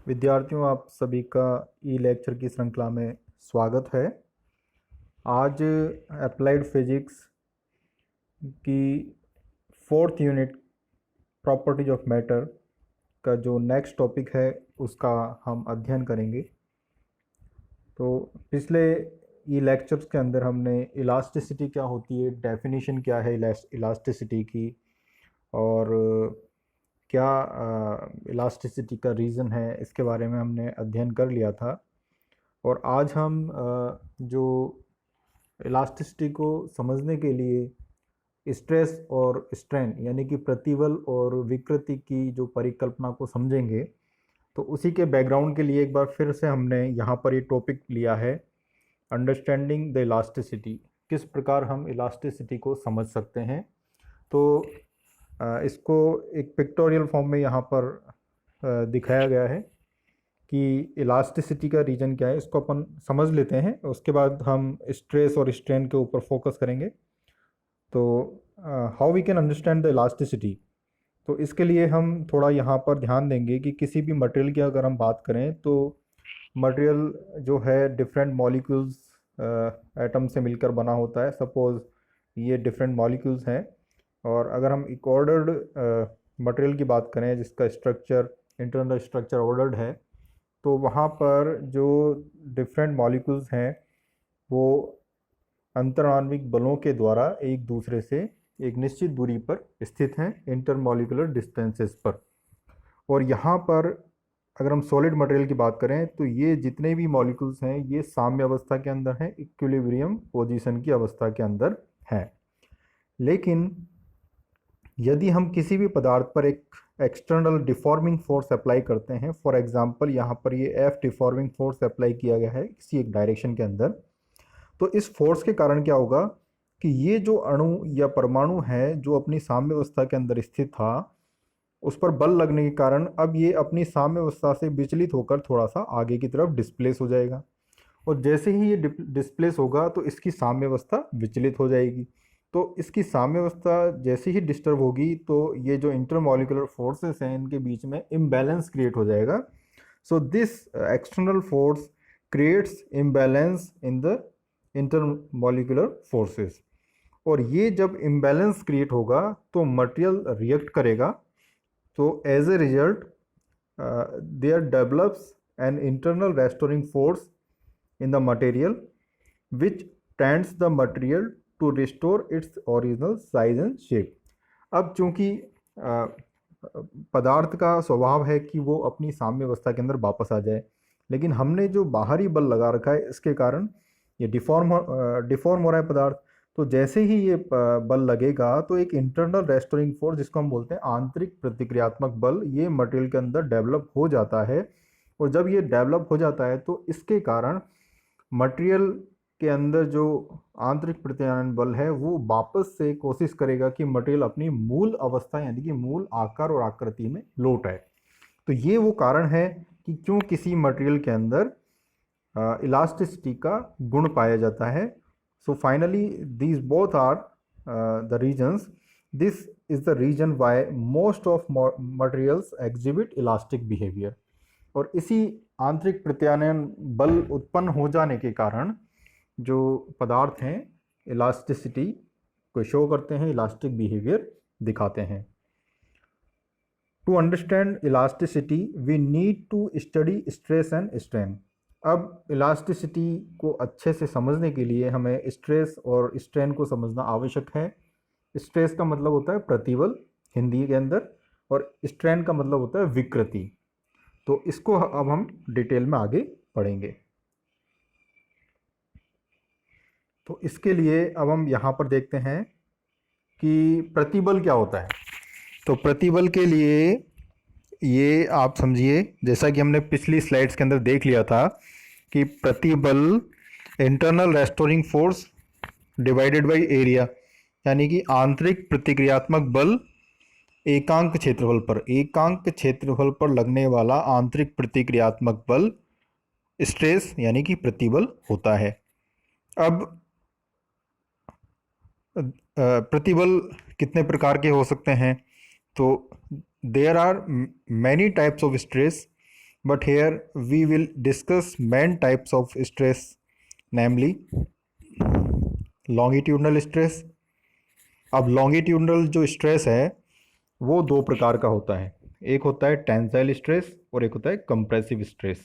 विद्यार्थियों, आप सभी का ई लेक्चर की श्रृंखला में स्वागत है। आज अप्लाइड फिजिक्स की fourth unit properties of matter का जो नेक्स्ट टॉपिक है उसका हम अध्ययन करेंगे। तो पिछले ई लेक्चर्स के अंदर हमने इलास्टिसिटी क्या होती है, डेफिनेशन क्या है इलास्टिसिटी की, और क्या इलास्टिसिटी का रीज़न है, इसके बारे में हमने अध्ययन कर लिया था। और आज हम जो इलास्टिसिटी को समझने के लिए स्ट्रेस और स्ट्रेन यानी कि प्रतिबल और विकृति की जो परिकल्पना को समझेंगे, तो उसी के बैकग्राउंड के लिए एक बार फिर से हमने यहाँ पर ये टॉपिक लिया है, अंडरस्टैंडिंग द इलास्टिसिटी। किस प्रकार हम इलास्टिसिटी को समझ सकते हैं। तो इसको एक पिक्टोरियल फॉर्म में यहाँ पर दिखाया गया है कि इलास्टिसिटी का रीजन क्या है। इसको अपन समझ लेते हैं, उसके बाद हम स्ट्रेस और स्ट्रेन के ऊपर फोकस करेंगे। तो how we can understand the elasticity, तो इसके लिए हम थोड़ा यहाँ पर ध्यान देंगे कि किसी भी मटेरियल की अगर हम बात करें तो मटेरियल जो है डिफरेंट मॉलिक्यूल्स एटम से मिलकर बना होता है। सपोज़ ये डिफरेंट मॉलिक्यूल्स हैं, और अगर हम एक ऑर्डर्ड मटेरियल की बात करें जिसका स्ट्रक्चर, इंटरनल स्ट्रक्चर ऑर्डर्ड है, तो वहाँ पर जो डिफरेंट मॉलिक्यूल्स हैं वो अंतराण्विक बलों के द्वारा एक दूसरे से एक निश्चित दूरी पर स्थित हैं, इंटरमॉलिक्यूलर डिस्टेंसेस पर। और यहाँ पर अगर हम सॉलिड मटेरियल की बात करें तो ये जितने भी मॉलिक्यूल्स हैं ये साम्य अवस्था के अंदर हैं, इक्विलिब्रियम पोजीशन की अवस्था के अंदर हैं। लेकिन यदि हम किसी भी पदार्थ पर एक एक्सटर्नल डिफॉर्मिंग फोर्स अप्लाई करते हैं, फॉर एग्जांपल यहाँ पर ये एफ डिफॉर्मिंग फोर्स अप्लाई किया गया है किसी एक डायरेक्शन के अंदर, तो इस फोर्स के कारण क्या होगा कि ये जो अणु या परमाणु है जो अपनी साम्य अवस्था के अंदर स्थित था, उस पर बल लगने के कारण अब ये अपनी साम्य अवस्था से विचलित होकर थोड़ा सा आगे की तरफ डिस्प्लेस हो जाएगा। और जैसे ही ये डिस्प्लेस होगा तो इसकी साम्य अवस्था विचलित हो जाएगी। तो इसकी साम्य अवस्था जैसे ही डिस्टर्ब होगी तो ये जो इंटरमॉलिक्यूलर फोर्सेस हैं इनके बीच में इम्बैलेंस क्रिएट हो जाएगा। So this external force creates imbalance in the intermolecular forces. और ये जब इम्बैलेंस क्रिएट होगा तो मटेरियल रिएक्ट करेगा। तो as a result there develops an internal restoring force in the material which tends the material to restore its original size and shape। अब चूंकि पदार्थ का स्वभाव है कि वो अपनी साम्य अवस्था के अंदर वापस आ जाए, लेकिन हमने जो बाहरी बल लगा रखा है इसके कारण ये डिफॉर्म हो रहा है पदार्थ। तो जैसे ही ये बल लगेगा तो एक इंटरनल रेस्टोरिंग फोर्स, जिसको हम बोलते हैं आंतरिक प्रतिक्रियात्मक बल, ये मटेरियल के अंदर डेवलप हो जाता है। और जब ये डेवलप हो जाता है तो इसके कारण मटेरियल के अंदर जो आंतरिक प्रत्यानयन बल है वो वापस से कोशिश करेगा कि मटेरियल अपनी मूल अवस्था यानी कि मूल आकार और आकृति में लौट आए। तो ये वो कारण है कि क्यों किसी मटेरियल के अंदर इलास्टिसिटी का गुण पाया जाता है। So finally these both are the reasons. This is the reason why most of materials exhibit elastic behaviour. और इसी आंतरिक प्रत्यानयन बल उत्पन्न हो जाने के कारण जो पदार्थ हैं इलास्टिसिटी को शो करते हैं, इलास्टिक बिहेवियर दिखाते हैं। To understand elasticity we need to study stress and strain. अब इलास्टिसिटी को अच्छे से समझने के लिए हमें स्ट्रेस और स्ट्रेन को समझना आवश्यक है। स्ट्रेस का मतलब होता है प्रतिबल हिंदी के अंदर, और स्ट्रेन का मतलब होता है विकृति। तो इसको अब हम डिटेल में आगे पढ़ेंगे। तो इसके लिए अब हम यहाँ पर देखते हैं कि प्रतिबल क्या होता है। तो प्रतिबल के लिए ये आप समझिए, जैसा कि हमने पिछली स्लाइड्स के अंदर देख लिया था कि प्रतिबल internal restoring force divided by area, यानी कि आंतरिक प्रतिक्रियात्मक बल एकांक क्षेत्रफल पर लगने वाला आंतरिक प्रतिक्रियात्मक बल स्ट्रेस यानी कि प्रतिबल होता है। अब प्रतिबल कितने प्रकार के हो सकते हैं? तो there are many types of stress but here we will discuss main types of stress, namely longitudinal stress. अब longitudinal जो स्ट्रेस है वो दो प्रकार का होता है, एक होता है टेंसाइल स्ट्रेस और एक होता है कंप्रेसिव स्ट्रेस।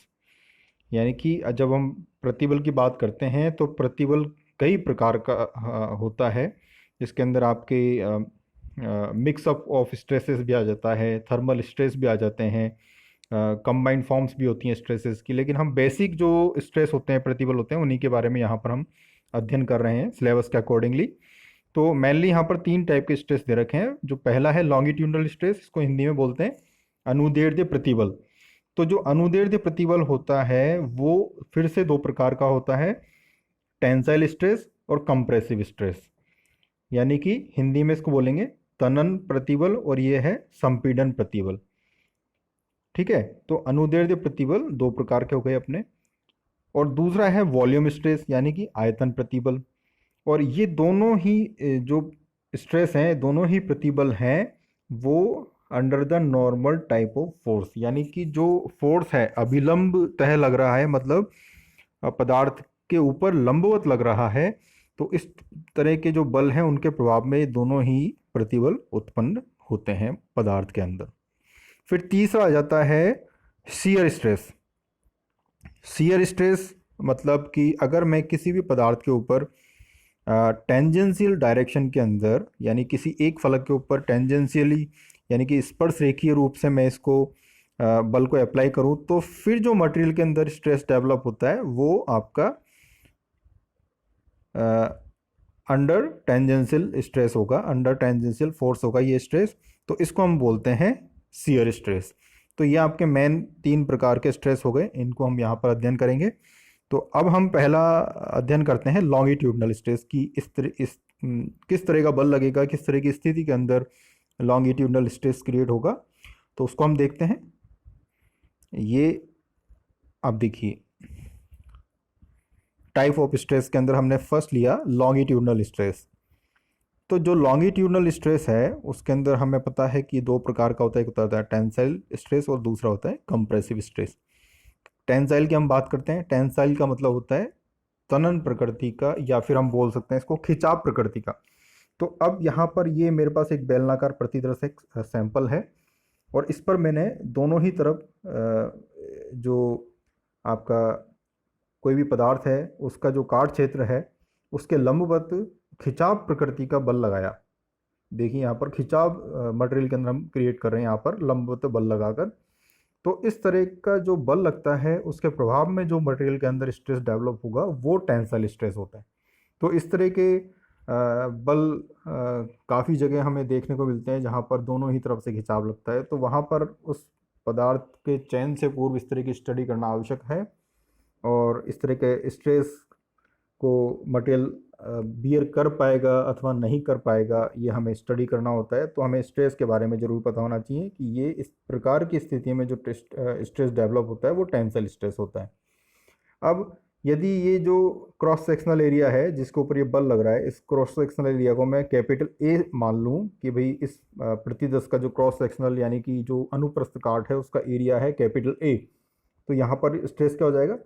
यानी कि जब हम प्रतिबल की बात करते हैं तो प्रतिबल कई प्रकार का होता है, जिसके अंदर आपके मिक्सअप ऑफ स्ट्रेसेस भी आ जाता है, थर्मल स्ट्रेस भी आ जाते हैं, कंबाइंड फॉर्म्स भी होती हैं स्ट्रेसेस की। लेकिन हम बेसिक जो स्ट्रेस होते हैं, प्रतिबल होते हैं, उन्हीं के बारे में यहाँ पर हम अध्ययन कर रहे हैं सिलेबस के अकॉर्डिंगली। तो मेनली यहाँ पर तीन टाइप के स्ट्रेस दे रखे हैं। जो पहला है लॉन्गिट्यूडनल स्ट्रेस, इसको हिंदी में बोलते हैं अनुदैर्ध्य प्रतिबल। तो जो अनुदैर्ध्य प्रतिबल होता है वो फिर से दो प्रकार का होता है, टेंसाइल स्ट्रेस और कंप्रेसिव स्ट्रेस। यानी कि हिंदी में इसको बोलेंगे तनन प्रतिबल और ये है संपीड़न प्रतिबल। ठीक है, तो अनुदैर्ध्य प्रतिबल दो प्रकार के हो गए अपने। और दूसरा है वॉल्यूम स्ट्रेस यानी कि आयतन प्रतिबल। और ये दोनों ही जो स्ट्रेस हैं, दोनों ही प्रतिबल हैं, वो under the normal type of force, यानी कि जो फोर्स है अभिलंब तह लग रहा है, मतलब पदार्थ के ऊपर लंबवत लग रहा है, तो इस तरह के जो बल हैं उनके प्रभाव में ये दोनों ही प्रतिबल उत्पन्न होते हैं पदार्थ के अंदर। फिर तीसरा आ जाता है शियर स्ट्रेस। शियर स्ट्रेस मतलब कि अगर मैं किसी भी पदार्थ के ऊपर टेंजेंशियल डायरेक्शन के अंदर, यानी किसी एक फलक के ऊपर टेंजेंशियली यानी कि स्पर्श रेखीय रूप से मैं इसको बल को अप्लाई करूं, तो फिर जो मटेरियल के अंदर स्ट्रेस डेवलप होता है वो आपका अंडर टेंजेंशियल स्ट्रेस होगा, अंडर टेंजेंशियल फोर्स होगा ये स्ट्रेस। तो इसको हम बोलते हैं शियर स्ट्रेस। तो ये आपके मेन तीन प्रकार के स्ट्रेस हो गए, इनको हम यहाँ पर अध्ययन करेंगे। तो अब हम पहला अध्ययन करते हैं लॉन्गिट्यूडनल स्ट्रेस की। किस तरह का बल लगेगा, किस तरह की स्थिति के अंदर लॉन्गिट्यूडनल स्ट्रेस क्रिएट होगा, तो उसको हम देखते हैं। ये अब देखिए, टाइप ऑफ स्ट्रेस के अंदर हमने फर्स्ट लिया लॉन्गिट्यूडनल स्ट्रेस। तो जो लॉन्गिट्यूडनल स्ट्रेस है उसके अंदर हमें पता है कि दो प्रकार का होता है, एक होता है टेंसाइल स्ट्रेस और दूसरा होता है कंप्रेसिव स्ट्रेस। टेंसाइल की हम बात करते हैं। टेंसाइल का मतलब होता है तनन प्रकृति का, या फिर हम बोल सकते हैं इसको खिंचाव प्रकृति का। तो अब यहाँ पर ये मेरे पास एक बेलनाकार प्रतिदर्श एक सैंपल है, और इस पर मैंने दोनों ही तरफ जो आपका कोई भी पदार्थ है उसका जो काट क्षेत्र है उसके लंबवत खिंचाव प्रकृति का बल लगाया। देखिए यहाँ पर खिंचाव मटेरियल के अंदर हम क्रिएट कर रहे हैं, यहाँ पर लंबवत बल लगाकर। तो इस तरह का जो बल लगता है उसके प्रभाव में जो मटेरियल के अंदर स्ट्रेस डेवलप होगा वो टेंसाइल स्ट्रेस होता है। तो इस तरह के बल काफ़ी जगह हमें देखने को मिलते हैं जहाँ पर दोनों ही तरफ से खिंचाव लगता है। तो वहाँ पर उस पदार्थ के चयन से पूर्व इस तरह की स्टडी करना आवश्यक है, और इस तरह के स्ट्रेस को मटेरियल बियर कर पाएगा अथवा नहीं कर पाएगा ये हमें स्टडी करना होता है। तो हमें स्ट्रेस के बारे में ज़रूर पता होना चाहिए कि ये इस प्रकार की स्थिति में जो स्ट्रेस डेवलप होता है वो टेंसाइल स्ट्रेस होता है। अब यदि ये जो क्रॉस सेक्शनल एरिया है जिसके ऊपर ये बल लग रहा है, इस क्रॉस सेक्शनल एरिया को मैं कैपिटल ए मान लूँ कि भाई इस प्रतिदर्श का जो क्रॉस सेक्शनल यानी कि जो अनुप्रस्थ काट है उसका एरिया है कैपिटल ए, तो यहाँ पर स्ट्रेस क्या हो जाएगा,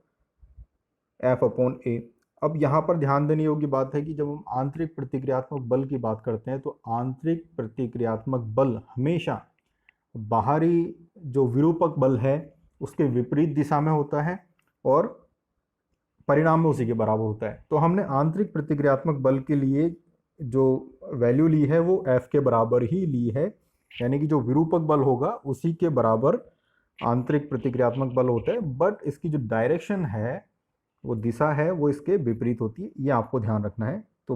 F/A। अब यहाँ पर ध्यान देने योग्य बात है कि जब हम आंतरिक प्रतिक्रियात्मक बल की बात करते हैं तो आंतरिक प्रतिक्रियात्मक बल हमेशा बाहरी जो विरूपक बल है उसके विपरीत दिशा में होता है और परिणाम में उसी के बराबर होता है। तो हमने आंतरिक प्रतिक्रियात्मक बल के लिए जो वैल्यू ली है वो F के बराबर ही ली है, यानी कि जो विरूपक बल होगा उसी के बराबर आंतरिक प्रतिक्रियात्मक बल होता है, बट इसकी जो डायरेक्शन है वो दिशा है वो इसके विपरीत होती है, ये आपको ध्यान रखना है। तो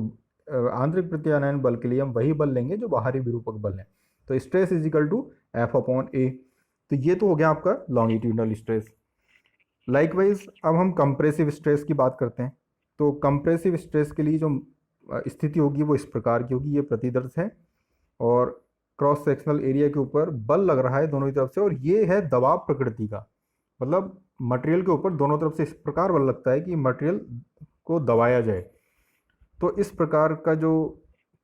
आंतरिक प्रत्यानयन बल के लिए हम वही बल लेंगे जो बाहरी विरूपक बल है। तो stress is equal to F/A। तो ये तो हो गया आपका लॉन्गिट्यूडनल स्ट्रेस। लाइकवाइज अब हम कंप्रेसिव स्ट्रेस की बात करते हैं। तो कंप्रेसिव स्ट्रेस के लिए जो स्थिति होगी वो इस प्रकार की होगी। ये प्रतिदर्श है और क्रॉस सेक्शनल एरिया के ऊपर बल लग रहा है दोनों ही तरफ से, और ये है दबाव प्रकृति का, मतलब मटेरियल के ऊपर दोनों तरफ से इस प्रकार बल लगता है कि मटेरियल को दबाया जाए। तो इस प्रकार का जो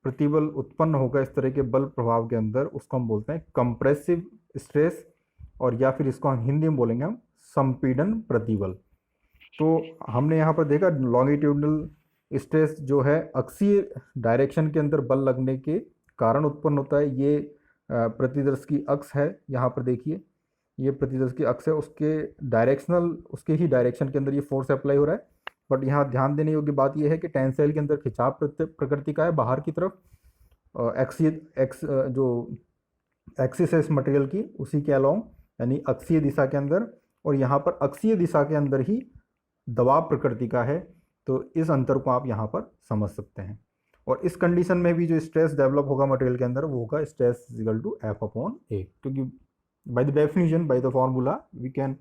प्रतिबल उत्पन्न होगा इस तरह के बल प्रभाव के अंदर उसको हम बोलते हैं कंप्रेसिव स्ट्रेस, और या फिर इसको हम हिंदी में बोलेंगे हम संपीड़न प्रतिबल। तो हमने यहाँ पर देखा लॉन्गिट्यूडनल स्ट्रेस जो है अक्षीय डायरेक्शन के अंदर बल लगने के कारण उत्पन्न होता है। ये प्रतिदर्श की अक्ष है, यहाँ पर देखिए ये प्रतिदर्श की अक्ष है, उसके ही डायरेक्शन के अंदर ये फोर्स अप्लाई हो रहा है। बट यहाँ ध्यान देने योग्य बात यह है कि टेंसाइल के अंदर खिंचाव प्रकृति का है बाहर की तरफ, जो एक्सिस है इस मटेरियल की उसी के अलोंग यानी अक्षीय दिशा के अंदर, और यहाँ पर अक्षीय दिशा के अंदर ही दबाव प्रकृति का है। तो इस अंतर को आप यहाँ पर समझ सकते हैं। और इस कंडीशन में भी जो स्ट्रेस डेवलप होगा मटेरियल के अंदर वो होगा स्ट्रेस इक्वल टू F/A, क्योंकि by the definition, by the formula we can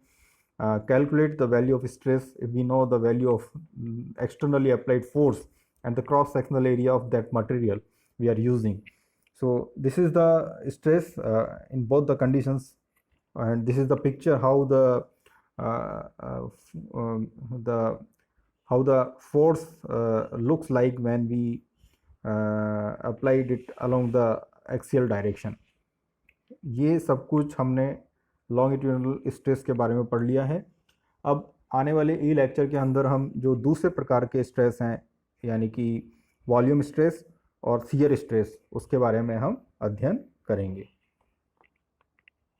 calculate the value of stress if we know the value of externally applied force and the cross sectional area of that material we are using. So this is the stress in both the conditions, and this is the picture how the force looks like when we applied it along the axial direction. ये सब कुछ हमने longitudinal stress के बारे में पढ़ लिया है। अब आने वाले ई लेक्चर के अंदर हम जो दूसरे प्रकार के स्ट्रेस हैं यानी कि वॉल्यूम स्ट्रेस और शियर स्ट्रेस, उसके बारे में हम अध्ययन करेंगे।